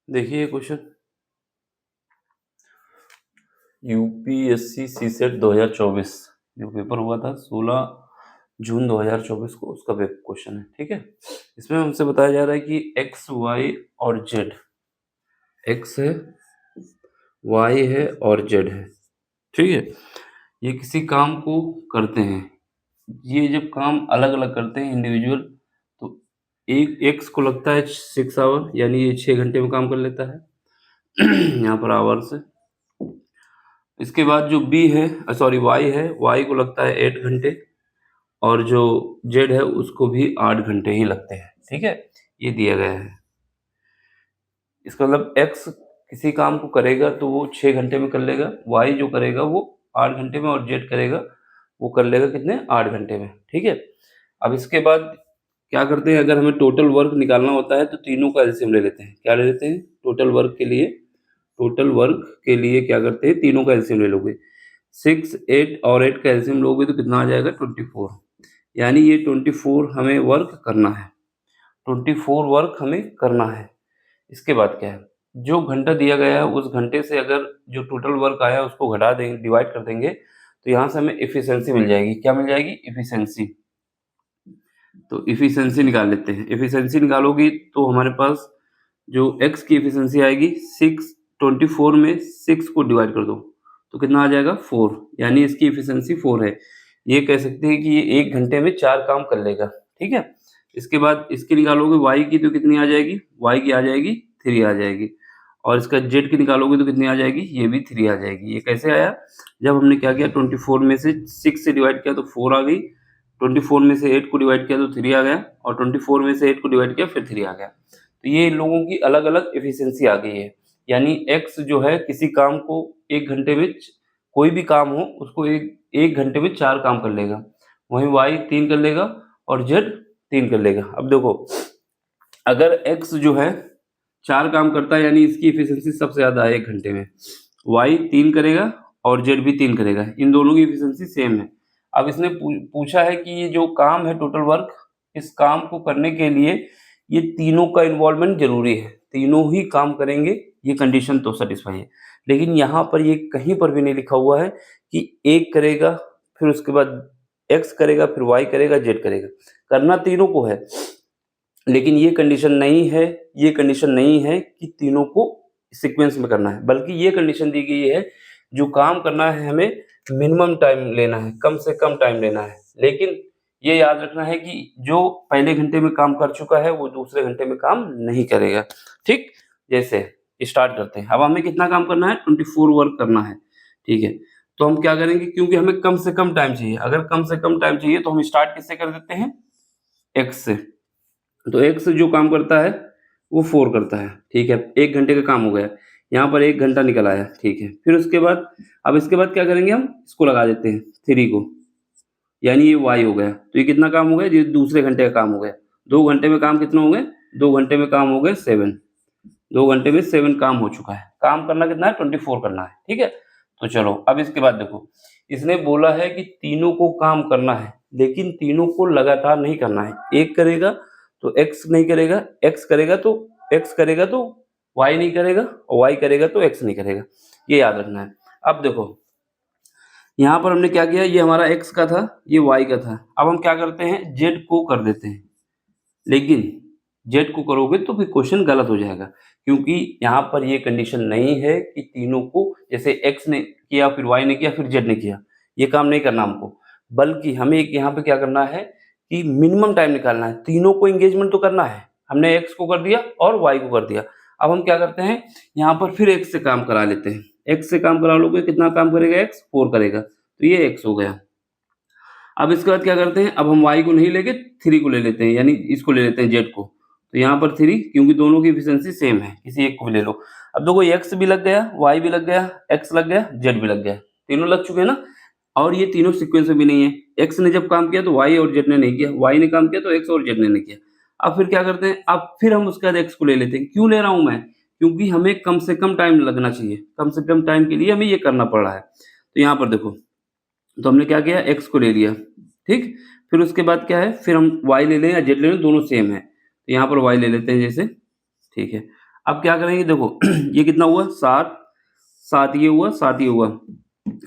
देखिए question, UPSC CSAT 2024 जो paper हुआ था 16 जून 2024 को, उसका क्वेश्चन है। ठीक है, इसमें हमसे बताया जा रहा है कि एक्स वाई और जेड, एक्स है, वाई है और जेड है। ठीक है, ये किसी काम को करते हैं। ये जब काम अलग अलग करते हैं इंडिविजुअल, तो एक एक्स को लगता है 6 आवर, यानी ये 6 घंटे में काम कर लेता है। यहाँ पर आवर्स है। इसके बाद जो बी है, सॉरी वाई है, वाई को लगता है 8 घंटे, और जो जेड है उसको भी 8 घंटे ही लगते हैं। ठीक है, ये दिया गया है। इसका मतलब एक्स किसी काम को करेगा तो वो 6 घंटे में कर लेगा, वाई जो करेगा वो 8 घंटे में, और जेड करेगा वो कर लेगा कितने, 8 घंटे में। ठीक है, अब इसके बाद क्या करते हैं, अगर हमें टोटल वर्क निकालना होता है तो तीनों का एलसीएम ले लेते हैं। क्या ले लेते हैं, टोटल वर्क के लिए, टोटल वर्क के लिए क्या करते हैं, तीनों का एलसीएम ले लोगे। 6, 8 और 8 का एलसीएम लोगे तो कितना आ जाएगा, 24। यानी ये 24 हमें वर्क करना है, 24 वर्क हमें करना है। इसके बाद क्या है, जो घंटा दिया गया है उस घंटे से अगर जो टोटल वर्क आया उसको घटा देंगे, डिवाइड कर देंगे, तो यहाँ से हमें एफिशिएंसी मिल जाएगी। क्या मिल जाएगी, एफिशिएंसी। तो एफिशिएंसी निकाल लेते हैं। एफिशिएंसी निकालोगी तो हमारे पास जो x की एफिशिएंसी आएगी 6, 24 में 6 को डिवाइड कर दो तो कितना आ जाएगा, 4। यानी इसकी एफिशिएंसी 4 है। ये कह सकते हैं कि ये 1 घंटे में 4 काम कर लेगा। ठीक है, इसके बाद इसकी निकालोगे y की तो कितनी आ जाएगी, y की आ जाएगी 3 आ जाएगी, और इसका z की निकालोगे तो कितनी आ जाएगी, ये भी 3 आ जाएगी। ये कैसे आया, जब हमने क्या किया, 24 में से 6 से डिवाइड किया तो 4 आ गई, 24 में से 8 को डिवाइड किया तो 3 आ गया, और 24 में से 8 को डिवाइड किया फिर 3 आ गया। तो ये इन लोगों की अलग अलग एफिशिएंसी आ गई है। यानी x जो है किसी काम को 1 घंटे में, कोई भी काम हो उसको एक घंटे में 4 काम कर लेगा, वहीं y 3 कर लेगा और z 3 कर लेगा। अब देखो, अगर x जो है 4 काम करता है यानी इसकी एफिशिएंसी सबसे ज़्यादा है 1 घंटे में, y 3 करेगा और z भी 3 करेगा, इन दोनों की एफिशिएंसी सेम है। अब इसने पूछा है कि ये जो काम है टोटल वर्क, इस काम को करने के लिए ये तीनों का इन्वॉल्वमेंट जरूरी है, तीनों ही काम करेंगे, ये कंडीशन तो सेटिस्फाई है। लेकिन यहाँ पर ये कहीं पर भी नहीं लिखा हुआ है कि एक करेगा फिर उसके बाद x करेगा फिर y करेगा z करेगा, करना तीनों को है। लेकिन ये कंडीशन नहीं है, ये कंडीशन नहीं है कि तीनों को सीक्वेंस में करना है, बल्कि ये कंडीशन दी गई है जो काम करना है हमें मिनिमम टाइम लेना है, कम से कम टाइम लेना है। लेकिन ये याद रखना है कि जो पहले घंटे में काम कर चुका है वो दूसरे घंटे में काम नहीं करेगा। ठीक, जैसे स्टार्ट करते हैं। अब हमें कितना काम करना है, 24 वर्क करना है। ठीक है, तो हम क्या करेंगे, क्योंकि हमें कम से कम टाइम चाहिए, अगर कम से कम टाइम चाहिए तो हम स्टार्ट किससे कर देते हैं, एक्स से। तो एक्स जो काम करता है वो 4 करता है। ठीक है, 1 घंटे का काम हो गया, यहाँ पर 1 घंटा निकल आया। ठीक है, फिर उसके बाद, अब इसके बाद क्या करेंगे, हम इसको लगा देते हैं 3 को, यानी ये वाई हो गया। तो ये कितना काम हो गया, ये दूसरे घंटे का काम हो गया। 2 घंटे में काम कितना हो गए, 2 घंटे में काम हो गए 7, 2 घंटे में 7 काम हो चुका है। काम करना कितना है, 24 करना है। ठीक है, तो चलो अब इसके बाद देखो, इसने बोला है कि तीनों को काम करना है, लेकिन तीनों को लगातार नहीं करना है। एक करेगा तो एक्स नहीं करेगा, एक्स करेगा तो वाई नहीं करेगा, और वाई करेगा तो एक्स नहीं करेगा, ये याद रखना है। अब देखो, यहाँ पर हमने क्या किया, ये हमारा एक्स का था, ये वाई का था। अब हम क्या करते हैं, जेड को कर देते हैं। लेकिन जेड को करोगे तो फिर क्वेश्चन गलत हो जाएगा, क्योंकि यहाँ पर ये कंडीशन नहीं है कि तीनों को, जैसे एक्स ने किया फिर वाई ने किया फिर जेड ने किया, ये काम नहीं करना हमको। बल्कि हमें एक यहाँ पे क्या करना है कि मिनिमम टाइम निकालना है, तीनों को एंगेजमेंट तो करना है। हमने एक्स को कर दिया और वाई को कर दिया। अब हम क्या करते हैं, यहाँ पर फिर एक्स से काम करा लेते हैं। एक्स से काम करा लोगे, कितना काम करेगा, एक्स 4 करेगा, तो ये एक्स हो गया। अब इसके बाद क्या करते हैं, अब हम y को नहीं लेके 3 को ले लेते हैं, यानी इसको ले लेते हैं z को। तो यहाँ पर 3, क्योंकि दोनों की एफिशिएंसी सेम है, किसी एक को भी ले लो। अब देखो, x भी लग गया, y भी लग गया, x लग गया, z भी लग गया, तीनों लग चुके हैं ना। और ये तीनों सीक्वेंस में भी नहीं है। x ने जब काम किया तो y और z ने नहीं किया, y ने काम किया तो x और z ने नहीं किया। अब फिर क्या करते हैं, अब फिर हम उसके बाद x को ले लेते हैं। क्यों ले रहा हूँ मैं, क्योंकि हमें कम से कम टाइम लगना चाहिए, कम से कम टाइम के लिए हमें ये करना पड़ रहा है। तो यहाँ पर देखो, तो हमने क्या किया, x को ले लिया। ठीक, फिर उसके बाद क्या है, फिर हम y ले लें या z ले लें, दोनों सेम है, तो यहाँ पर y ले लेते हैं जैसे। ठीक है, अब क्या करेंगे, देखो ये कितना हुआ, 7, 7 ये हुआ, 7 ये हुआ,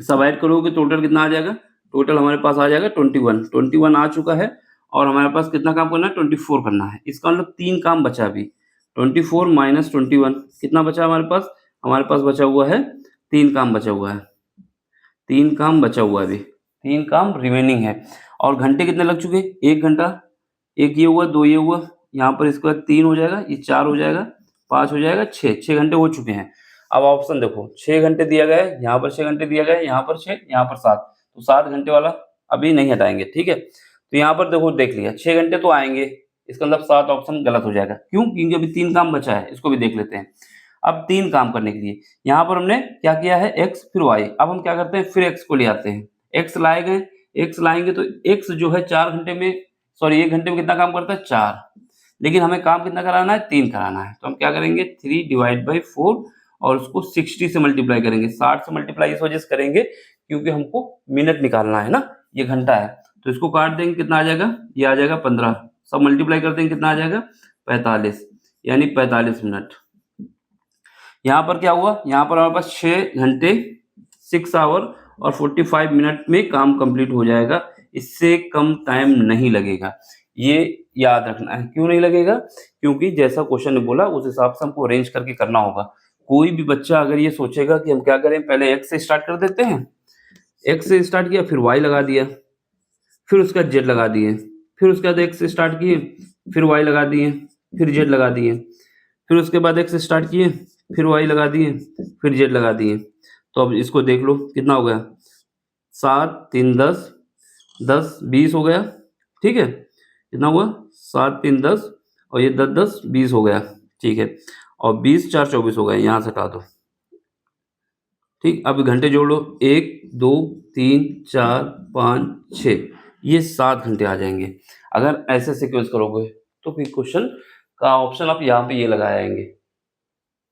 सब ऐड करोगे टोटल कितना आ जाएगा, टोटल हमारे पास आ जाएगा 21, 21 आ चुका है और हमारे पास कितना काम करना है, 24 करना है। इसका मतलब 3 काम बचा अभी, 24 माइनस 21 कितना बचा हमारे पास, बचा हुआ है 3 काम बचा हुआ है, 3 काम बचा हुआ है अभी, 3 काम रिमेनिंग है। और घंटे कितने लग चुके, 1 घंटा, 1 ये हुआ, 2 ये हुआ, यहाँ पर इसके बाद 3 हो जाएगा, ये 4 हो जाएगा, 5 हो जाएगा, 6 घंटे हो चुके हैं। अब ऑप्शन देखो, 6 घंटे दिया गया है, यहाँ पर 6 घंटे दिया गया है, यहाँ पर 6, यहाँ पर 7, तो 7 घंटे वाला अभी नहीं हटाएंगे, ठीक है। तो यहाँ पर देखो, देख लिया 6 घंटे तो आएंगे, इसका मतलब 7 ऑप्शन गलत हो जाएगा। क्यों, क्योंकि अभी 3 काम बचा है, इसको भी देख लेते हैं। अब 3 काम करने के लिए यहाँ पर हमने क्या किया है, x फिर y, अब हम क्या करते हैं, फिर x को ले आते हैं, x लाए गए, x लाएंगे तो x जो है 4 घंटे में, सॉरी 1 घंटे में कितना काम करता है, 4, लेकिन हमें काम कितना कराना है, 3 कराना है। तो हम क्या करेंगे, 3 डिवाइड बाई 4 और उसको 60 से मल्टीप्लाई करेंगे, 60 से मल्टीप्लाई इस वजह से करेंगे क्योंकि हमको मिनट निकालना है ना, ये घंटा है, तो इसको काट देंगे, कितना आ जाएगा, ये आ जाएगा 15, सब मल्टीप्लाई कर देंगे, कितना आ जाएगा 45, यानी 45 मिनट। यहाँ पर क्या हुआ, यहाँ पर हमारे पास 6 घंटे 6 आवर और 45 मिनट में काम कंप्लीट हो जाएगा, इससे कम टाइम नहीं लगेगा, ये याद रखना है। क्यों नहीं लगेगा, क्योंकि जैसा क्वेश्चन ने बोला उस हिसाब से हमको अरेंज करके करना होगा। कोई भी बच्चा अगर ये सोचेगा कि हम क्या करें, पहले एक्स से स्टार्ट कर देते हैं, एक्स से स्टार्ट किया, फिर वाई लगा दिया, फिर उसका जेड लगा दिए, फिर उसके बाद एक्स से स्टार्ट किए, फिर वाई लगा दिए, फिर जेड लगा दिए, फिर उसके बाद एक्स से स्टार्ट किए, फिर वाई लगा दिए, फिर जेड लगा दिए। तो अब इसको देख लो कितना हो गया, 7 3 10, 10 20 हो गया, ठीक है, कितना हुआ, 7 3 10 और ये 10 10 20 हो गया, ठीक है, और 20 4 24 हो गया, यहाँ से हटा दो, ठीक। अब घंटे जोड़ लो, 1 2 3 4 5 6, ये 7 घंटे आ जाएंगे। अगर ऐसे सिक्वेंस करोगे तो फिर क्वेश्चन का ऑप्शन आप यहाँ पे ये लगाएंगे।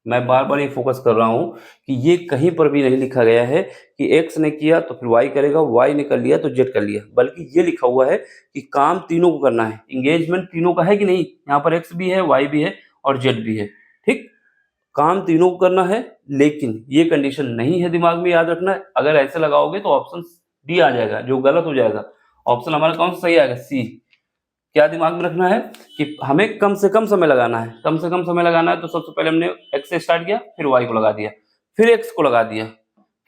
मैं बार बार ये फोकस कर रहा हूँ कि ये कहीं पर भी नहीं लिखा गया है कि x ने किया तो फिर y करेगा, y ने कर लिया तो z कर लिया, बल्कि ये लिखा हुआ है कि काम तीनों को करना है, इंगेजमेंट तीनों का है कि नहीं, यहाँ पर x भी है, y भी है और z भी है, ठीक, काम तीनों को करना है, लेकिन ये कंडीशन नहीं है, दिमाग में याद रखना है। अगर ऐसे लगाओगे तो ऑप्शन डी आ जाएगा, जो गलत हो जाएगा। ऑप्शन हमारा कौन सा सही आएगा, सी। क्या दिमाग में रखना है कि हमें कम से कम समय लगाना है, कम से कम समय लगाना है, तो सबसे पहले हमने x से स्टार्ट किया, फिर y को लगा दिया, फिर x को लगा दिया,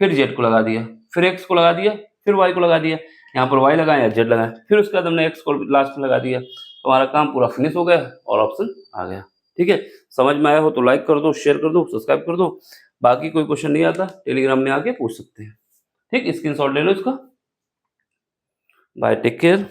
फिर z को लगा दिया, फिर x को लगा दिया, फिर y को लगा दिया, यहाँ पर y लगाया, z लगाया, फिर उसके बाद हमने x को लास्ट में लगा दिया, तो हमारा काम पूरा फिनिश हो गया और ऑप्शन आ गया, ठीक है। समझ में आया हो तो लाइक कर दो, शेयर कर दो, सब्सक्राइब कर दो। बाकी कोई क्वेश्चन नहीं आता, टेलीग्राम में आके पूछ सकते हैं, ठीक, स्क्रीनशॉट ले लो इसका। Bye, take care.